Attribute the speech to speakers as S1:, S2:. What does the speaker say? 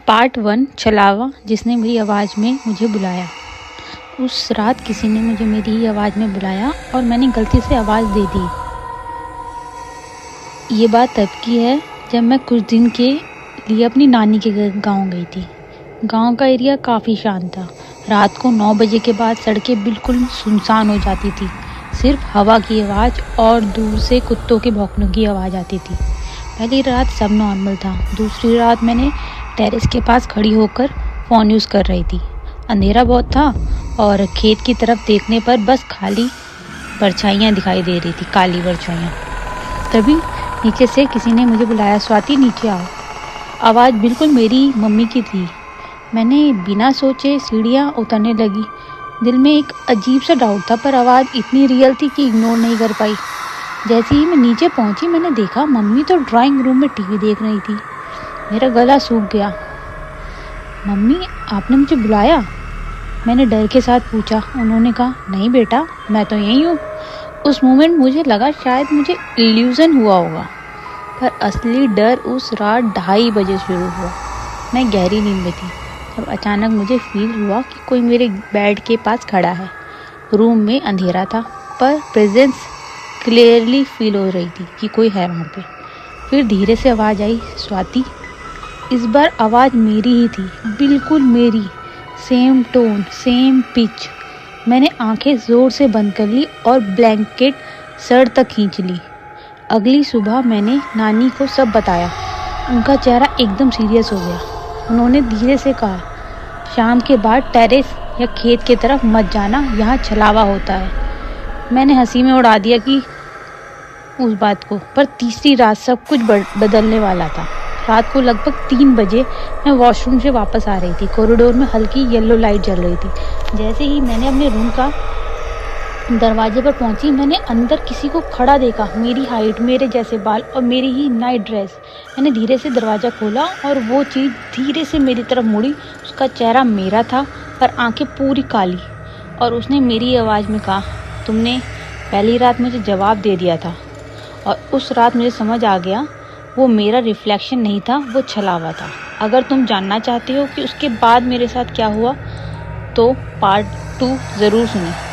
S1: Part 1 छलावा जिसने मेरी आवाज़ में मुझे बुलाया। उस रात किसी ने मुझे मेरी ही आवाज़ में बुलाया और मैंने गलती से आवाज़ दे दी। ये बात तब की है जब मैं कुछ दिन के लिए अपनी नानी के घर गाँव गई थी। गांव का एरिया काफ़ी शांत था। रात को 9 बजे के बाद सड़कें बिल्कुल सुनसान हो जाती थी। सिर्फ हवा की आवाज़ और दूर से कुत्तों के भौंकने की आवाज़ आती थी। पहली रात सब नॉर्मल था। दूसरी रात मैंने टेरेस के पास खड़ी होकर फ़ोन यूज़ कर रही थी। अंधेरा बहुत था और खेत की तरफ देखने पर बस खाली परछाइयाँ दिखाई दे रही थी, काली परछाइयाँ। तभी नीचे से किसी ने मुझे बुलाया, स्वाति नीचे आओ। आवाज़ बिल्कुल मेरी मम्मी की थी। मैंने बिना सोचे सीढ़ियाँ उतरने लगी। दिल में एक अजीब सा डाउट था, पर आवाज़ इतनी रियल थी कि इग्नोर नहीं कर पाई। जैसे ही मैं नीचे पहुंची मैंने देखा मम्मी तो ड्राइंग रूम में टीवी देख रही थी। मेरा गला सूख गया। मम्मी, आपने मुझे बुलाया? मैंने डर के साथ पूछा। उन्होंने कहा, नहीं बेटा, मैं तो यहीं हूँ। उस मोमेंट मुझे लगा शायद मुझे इल्यूज़न हुआ होगा, पर असली डर उस रात 2:30 बजे शुरू हुआ। मैं गहरी नींद में थी जब अचानक मुझे फील हुआ कि कोई मेरे बेड के पास खड़ा है। रूम में अंधेरा था, पर प्रेजेंस क्लियरली फील हो रही थी कि कोई है वहाँ पे। फिर धीरे से आवाज़ आई, स्वाति। इस बार आवाज़ मेरी ही थी, बिल्कुल मेरी। Same tone, same pitch. मैंने आंखें ज़ोर से बंद कर ली और ब्लैंकेट सर तक खींच ली। अगली सुबह मैंने नानी को सब बताया। उनका चेहरा एकदम सीरियस हो गया। उन्होंने धीरे से कहा, शाम के बाद टेरेस या खेत की तरफ मत जाना, यहाँ छलावा होता है। मैंने हंसी में उड़ा दिया कि उस बात को, पर तीसरी रात सब कुछ बदलने वाला था। रात को लगभग 3 बजे मैं वॉशरूम से वापस आ रही थी। कॉरिडोर में हल्की येलो लाइट जल रही थी। जैसे ही मैंने अपने रूम का दरवाजे पर पहुंची, मैंने अंदर किसी को खड़ा देखा। मेरी हाइट, मेरे जैसे बाल और मेरी ही नाइट ड्रेस। मैंने धीरे से दरवाज़ा खोला और वो चीज़ धीरे से मेरी तरफ मुड़ी। उसका चेहरा मेरा था, पर आंखें पूरी काली। और उसने मेरी आवाज़ में कहा, तुमने पहली रात मुझे जवाब दे दिया था। और उस रात मुझे समझ आ गया, वो मेरा रिफ्लेक्शन नहीं था, वो छलावा था। अगर तुम जानना चाहते हो कि उसके बाद मेरे साथ क्या हुआ, तो पार्ट 2 ज़रूर सुनें।